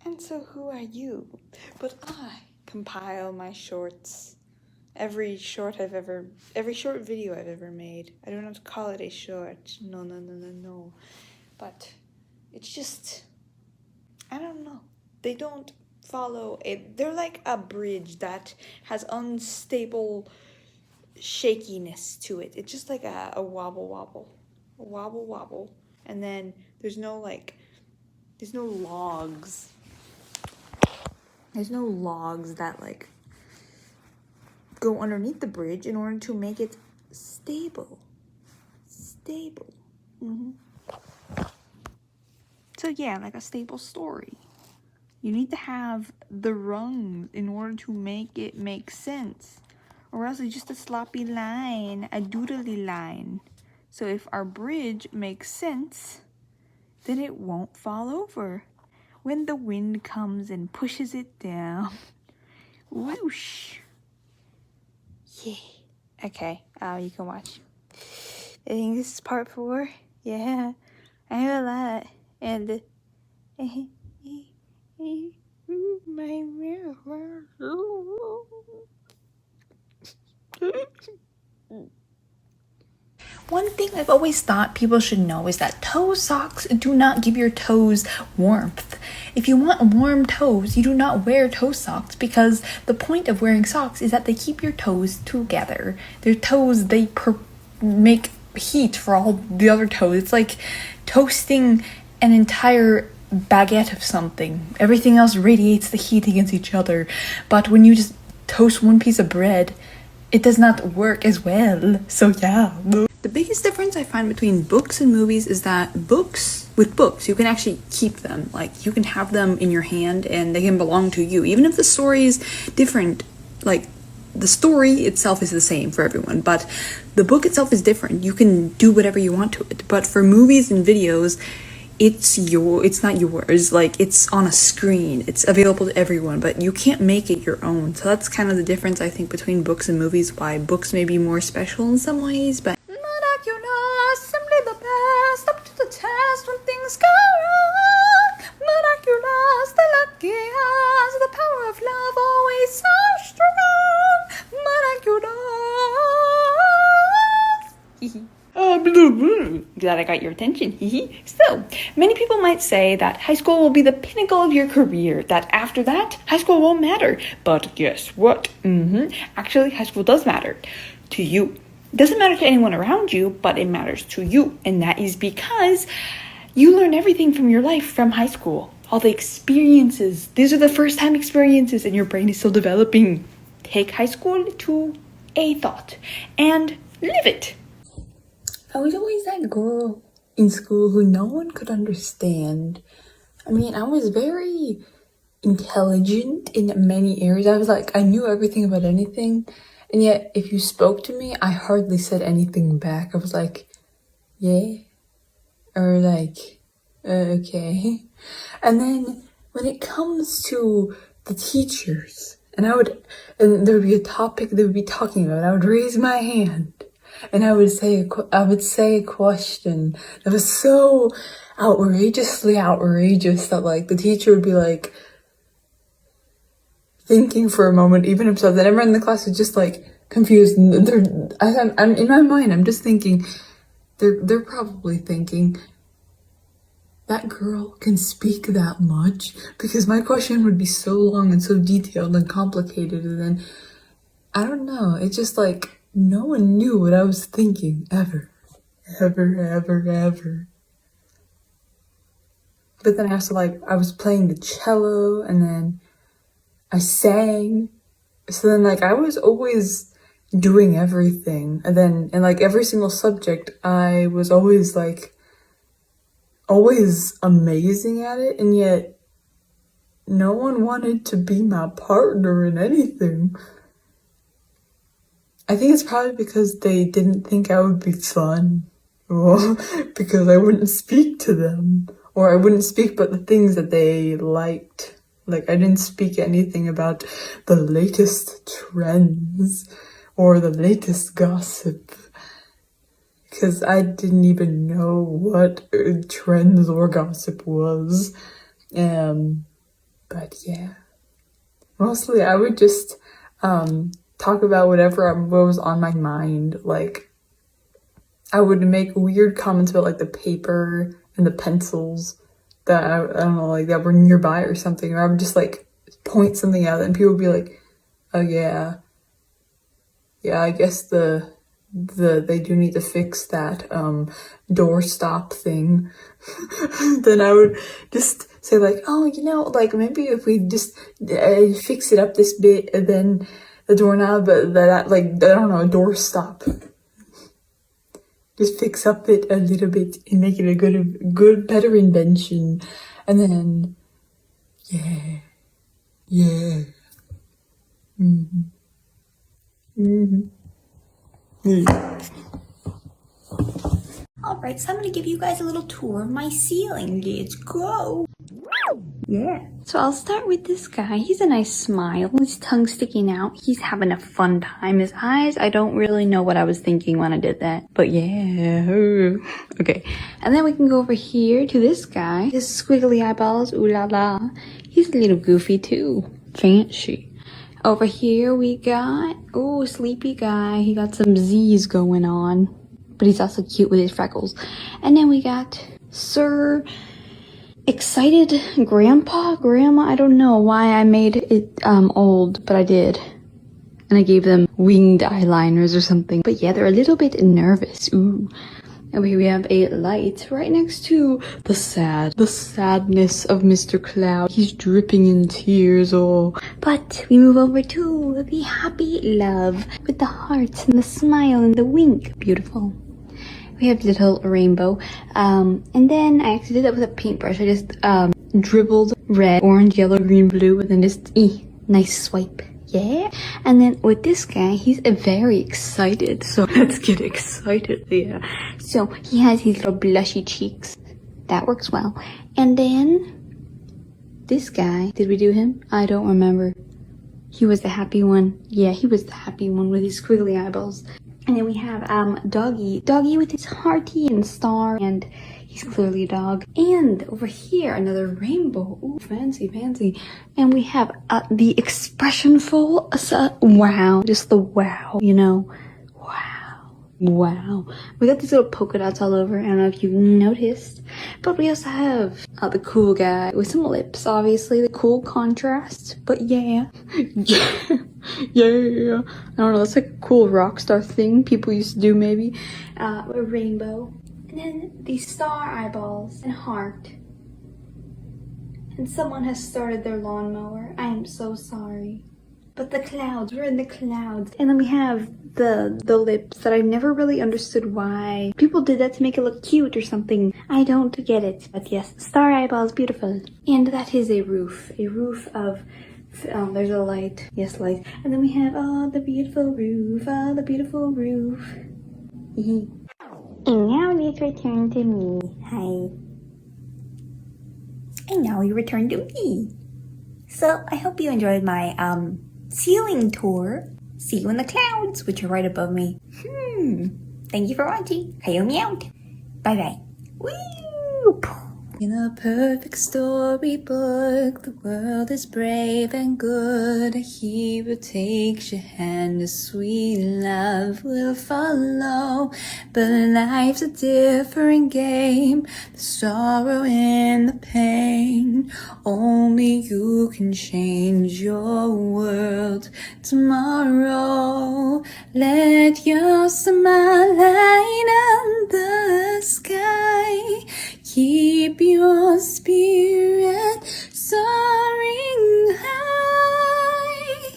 And so who are you? But I compile my shorts. Every short video I've ever made. I don't have to call it a short. No. But it's just, I don't know. They don't follow they're like a bridge that has unstable shakiness to it. It's just like a wobble. And then there's no logs. There's no logs that like go underneath the bridge in order to make it stable. So yeah, like a stable story. You need to have the rungs in order to make it make sense. Or else it's just a sloppy line, a doodly line. So if our bridge makes sense, then it won't fall over. When the wind comes and pushes it down. Whoosh. Yeah. Okay, you can watch. I think this is part 4. Yeah, I have a lot. And my mirror. One thing I've always thought people should know is that toe socks do not give your toes warmth. If you want warm toes, you do not wear toe socks, because the point of wearing socks is that they keep your toes together. Their toes, they make heat for all the other toes. It's like toasting an entire baguette of something. Everything else radiates the heat against each other. But when you just toast one piece of bread, it does not work as well. So yeah. The biggest difference I find between books and movies is that with books, you can actually keep them. Like, you can have them in your hand and they can belong to you. Even if the story is different, like, the story itself is the same for everyone, but the book itself is different. You can do whatever you want to it. But for movies and videos, it's not yours. Like, it's on a screen. It's available to everyone, but you can't make it your own. So that's kind of the difference, I think, between books and movies. Why books may be more special in some ways, but miraculous, simply the best, up to the test when things go wrong. Miraculous, the luckiest, the power of love always so strong. Miraculous. Glad I got your attention. So, many people might say that high school will be the pinnacle of your career, that after that, high school won't matter. But guess what? Actually, high school does matter to you. It doesn't matter to anyone around you, but it matters to you. And that is because you learn everything from your life from high school. All the experiences. These are the first time experiences and your brain is still developing. Take high school to a thought and live it. I was always that girl in school who no one could understand. I mean, I was very intelligent in many areas. I was like, I knew everything about anything. And yet, if you spoke to me, I hardly said anything back. I was like, yeah? Or like, okay. And then, when it comes to the teachers, and there would be a topic they would be talking about, I would raise my hand. And I would say a question that was so outrageously outrageous that like the teacher would be like thinking for a moment, even himself, that everyone in the class was just like confused. And I'm in my mind, I'm just thinking, they're probably thinking, that girl can speak that much, because my question would be so long and so detailed and complicated, and then I don't know, it's just like no one knew what I was thinking ever. But then I was playing the cello, and then I sang. So then I was always doing everything. And then in every single subject, I was always amazing at it. And yet no one wanted to be my partner in anything. I think it's probably because they didn't think I would be fun, or because I wouldn't speak to them, or I wouldn't speak about the things that they liked. I didn't speak anything about the latest trends or the latest gossip, because I didn't even know what trends or gossip was. But yeah, mostly I would just talk about whatever was on my mind. Like, I would make weird comments about like the paper and the pencils that I don't know, like that were nearby or something. Or I would just like point something out and people would be like, oh yeah, I guess they do need to fix that door stop thing. Then I would just say like, oh, you know, like maybe if we just fix it up this bit and then the doorknob, that like, I don't know, door stop. Just fix up it a little bit and make it a good, better invention. And then, yeah. Alright, so I'm gonna give you guys a little tour of my ceiling. Let's go! Yeah. So I'll start with this guy. He's a nice smile. His tongue sticking out. He's having a fun time. His eyes, I don't really know what I was thinking when I did that. But yeah. Okay. And then we can go over here to this guy. His squiggly eyeballs. Ooh la la. He's a little goofy too. Fancy. Over here we got, oh, sleepy guy. He got some Z's going on. But he's also cute with his freckles. And then we got Sir Excited Grandma, I don't know why I made it old, but I did. And I gave them winged eyeliners or something. But yeah, they're a little bit nervous. Ooh. And we have a light right next to the sadness of Mr. Cloud. He's dripping in tears, oh. But we move over to the happy love with the hearts and the smile and the wink. Beautiful. We have little rainbow. And then I actually did that with a paintbrush. I just dribbled red, orange, yellow, green, blue, and then just nice swipe. Yeah. And then with this guy, he's very excited. So let's get excited. Yeah. So he has his little blushy cheeks. That works well. And then this guy, did we do him? I don't remember. He was the happy one. Yeah, he was the happy one with his squiggly eyeballs. And then we have Doggy with his hearty and star, and he's clearly a dog. And over here, another rainbow. Ooh, fancy. And we have the expressionful, wow, just the wow, you know, wow. We got these little polka dots all over. I don't know if you've noticed, but we also have the cool guy with some lips, obviously, the cool contrast. But yeah. Yeah. I don't know, that's like a cool rock star thing people used to do, maybe. A rainbow. And then these star eyeballs and heart. And someone has started their lawnmower. I am so sorry. But the clouds, we're in the clouds. And then we have the lips that I never really understood why people did that to make it look cute or something. I don't get it. But yes, star eyeballs, beautiful. And that is a roof of, there's a light. Yes, light. And then we have, the beautiful roof, And now let's return to me. Hi. And now we return to me. So I hope you enjoyed my, ceiling tour. See you in the clouds, which are right above me. Thank you for watching. Kaomi out. Bye-bye. Woo! In a perfect storybook, the world is brave and good. A hero takes your hand, a sweet love will follow. But life's a different game, the sorrow and the pain. Only you can change your world tomorrow. Let your smile light up the sky. Keep your spirit soaring high.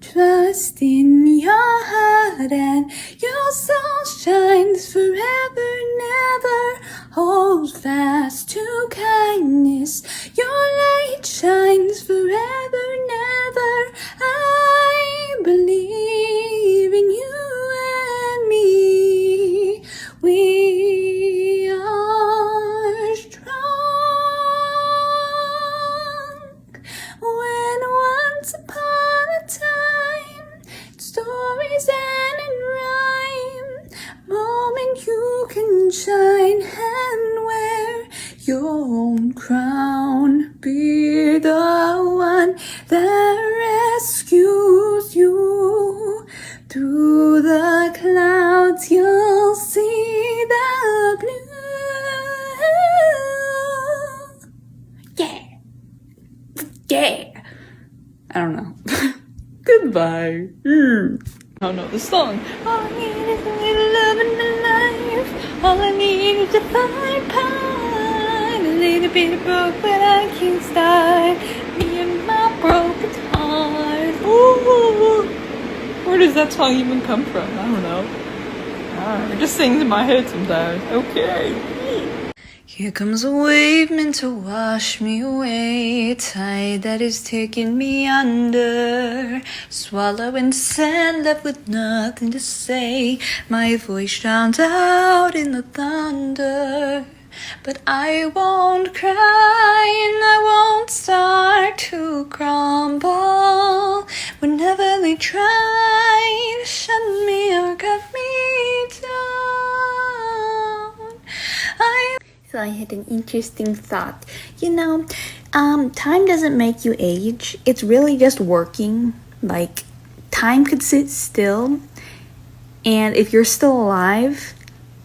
Trust in your heart and your soul shines forever, never. Hold fast to kindness. Your light shines forever, never. I believe in you and me. We are strong. When once upon a time, stories end in rhyme. Moment you your own crown. Be the one that rescues you. Through the clouds you'll see the blue. Yeah. Yeah. I don't know. Goodbye. I don't know the song. All I need is a little love in my life. All I need is a fine pine. A little bit of broke, but I can't start. Me and my broken heart. Ooh. Where does that song even come from? I don't know. It just sings in my head sometimes. Okay. Here comes a wave meant to wash me away, a tide that is taking me under, swallowing sand left with nothing to say, my voice drowned out in the thunder. But I won't cry and I won't start to crumble whenever they try to shut me or cut me down. So I had an interesting thought. You know, time doesn't make you age. It's really just working. Like, time could sit still, and if you're still alive,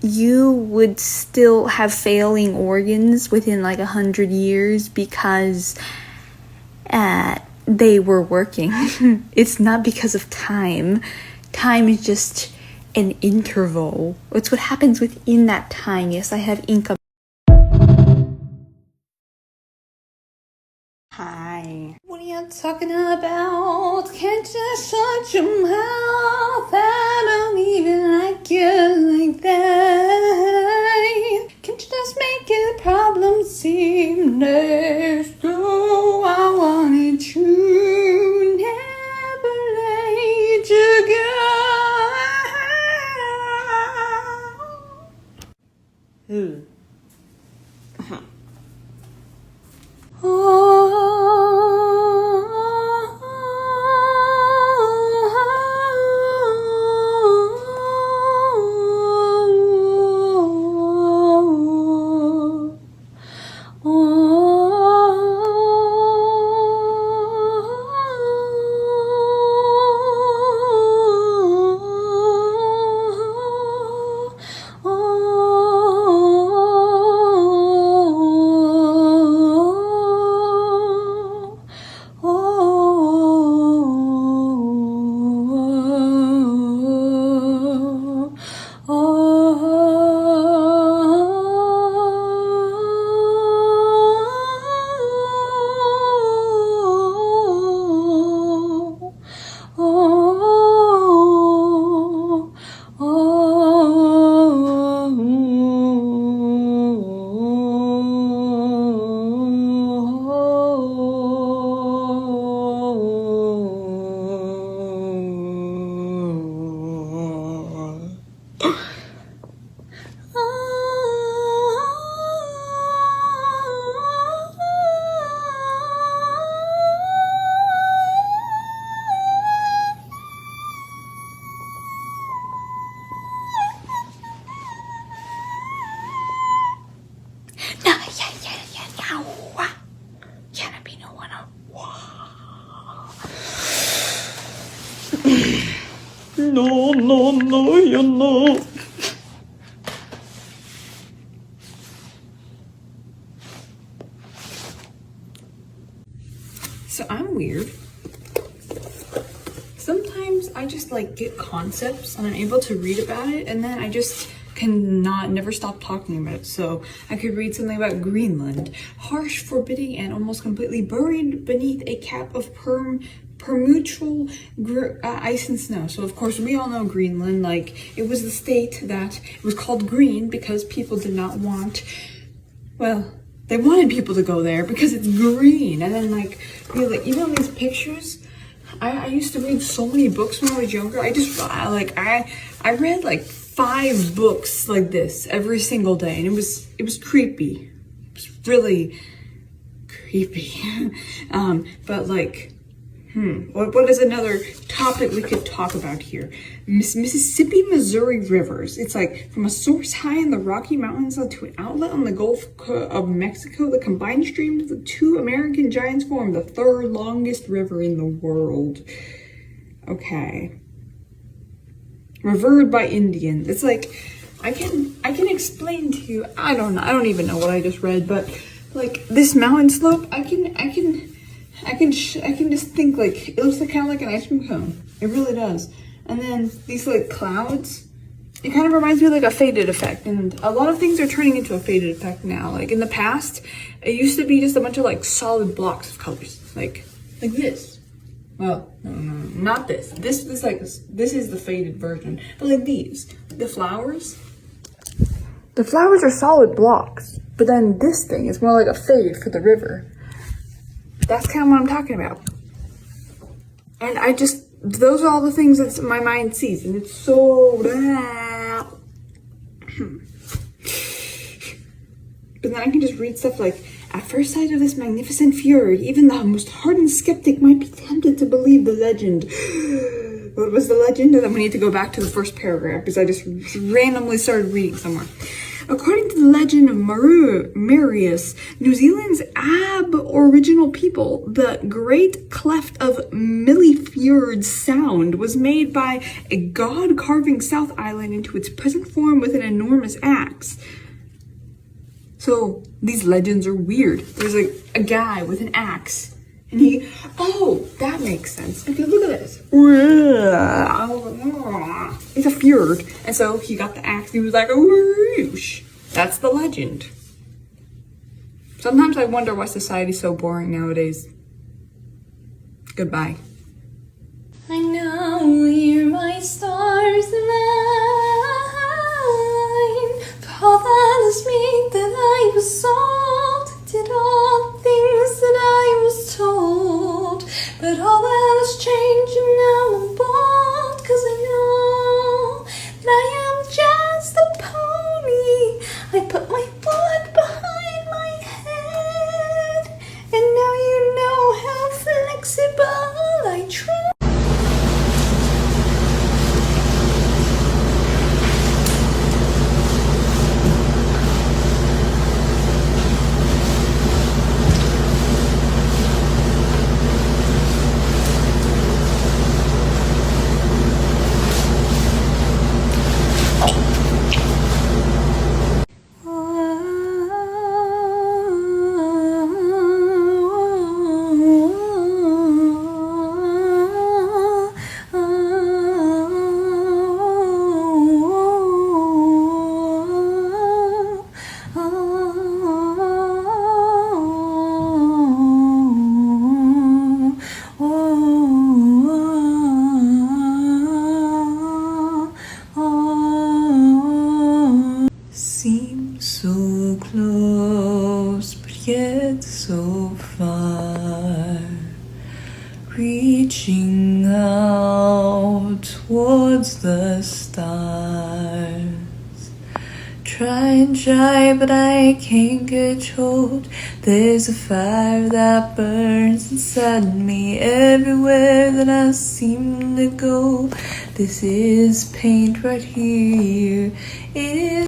you would still have failing organs within like 100 years because they were working. It's not because of time. Time is just an interval. It's what happens within that time. Yes, I have income. Hi. What are you talking about? Can't you shut your mouth? I don't even like you like that. Can't you just make your problem seem less? Oh, I wanted to never let you go. Ooh. No, you know. So I'm weird. Sometimes I just like get concepts and I'm able to read about it, and then I just never stop talking about it. So I could read something about Greenland, harsh, forbidding, and almost completely buried beneath a cap of perpetual ice and snow. So of course we all know Greenland, like it was the state that it was called green because people did not want, well, they wanted people to go there because it's green. And then like, you know these pictures, I used to read so many books when I was younger. I read like 5 books like this every single day, and it was creepy. It was really creepy. But like, What is another topic we could talk about here? Mississippi, Missouri rivers. It's like from a source high in the Rocky Mountains to an outlet on the Gulf of Mexico, the combined streams of the two American giants form the third longest river in the world. Okay. Revered by Indians. It's like, I can explain to you, I don't even know what I just read, but like this mountain slope, I can just think like it looks like kind of like an ice cream cone. It really does. And then these like clouds, it kind of reminds me of like a faded effect. And a lot of things are turning into a faded effect now. Like in the past, it used to be just a bunch of like solid blocks of colors, like this. Well, no, not this. This is the faded version. But like these, the flowers are solid blocks. But then this thing is more like a fade for the river. That's kind of what I'm talking about. And those are all the things that my mind sees. And it's so... But then I can just read stuff like, at first sight of this magnificent fjord, even the most hardened skeptic might be tempted to believe the legend. What was the legend? And then we need to go back to the first paragraph because I just randomly started reading somewhere. According to the legend of Marius, New Zealand's aboriginal people, the great cleft of Millifjord Sound was made by a god carving South Island into its present form with an enormous axe. So these legends are weird. There's like a guy with an axe. And that makes sense. Because look at this. It's a fjord. And so he got the axe. He was like, whoosh. That's the legend. Sometimes I wonder why society's so boring nowadays. Goodbye. I now hear my stars align. For all that is me that I was sold, did all things that I was told. But all that has changed and now I'm bold, 'cause I know that I am just a pony. I put my foot behind my head, and now you know how flexible I try. Seems so close, but yet so far. Reaching out towards the stars. Try and try, but I can't control. There's a fire that burns inside me everywhere that I seem to go. This is paint right here. It is.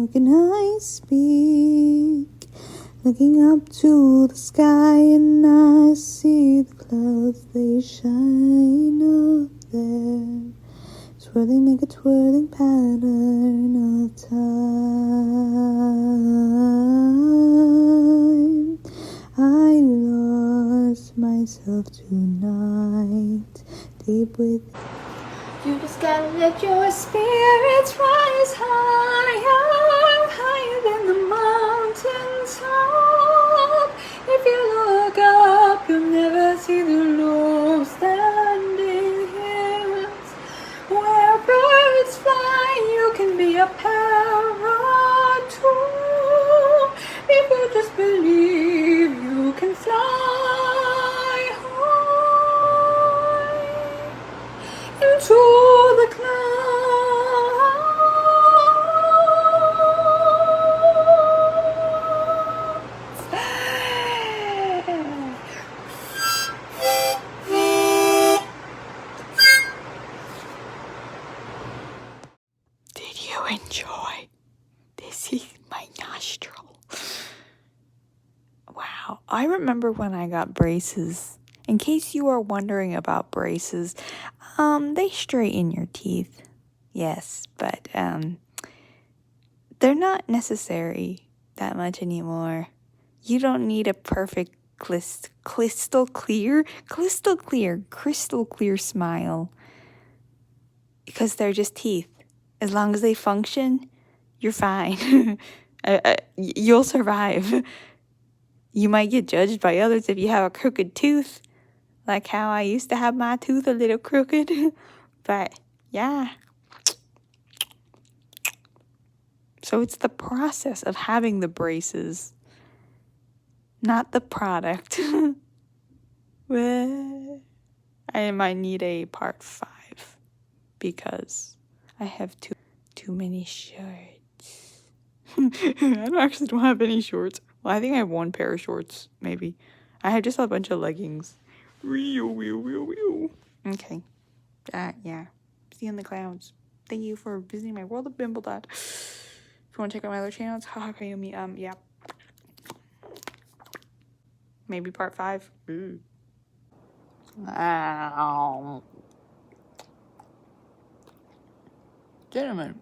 How can I speak? Looking up to the sky and I see the clouds, they shine up there, swirling like a twirling pattern of time. I lost myself tonight, deep within. You just gotta let your spirits rise higher, higher than the mountain top. If you look up, you'll never see the low standing hills. Where birds fly, you can be a parrot too. If you just believe, you can fly high into the clouds. Did you enjoy? This is my nostril. Wow, I remember when I got braces. In case you are wondering about braces, they straighten your teeth. Yes, but they're not necessary that much anymore. You don't need a perfect crystal clear smile, because they're just teeth. As long as they function, you're fine. You'll survive. You might get judged by others if you have a crooked tooth, like how I used to have my tooth a little crooked. But yeah. So it's the process of having the braces, not the product. Well, I might need a part 5 because I have too many shorts. I actually don't have any shorts. Well, I think I have one pair of shorts, maybe. I have just a bunch of leggings. Okay. Yeah. See you in the clouds. Thank you for visiting my world of BimbleDOT. If you want to check out my other channels, haha, Kaomi, yeah. Maybe part 5. Gentlemen.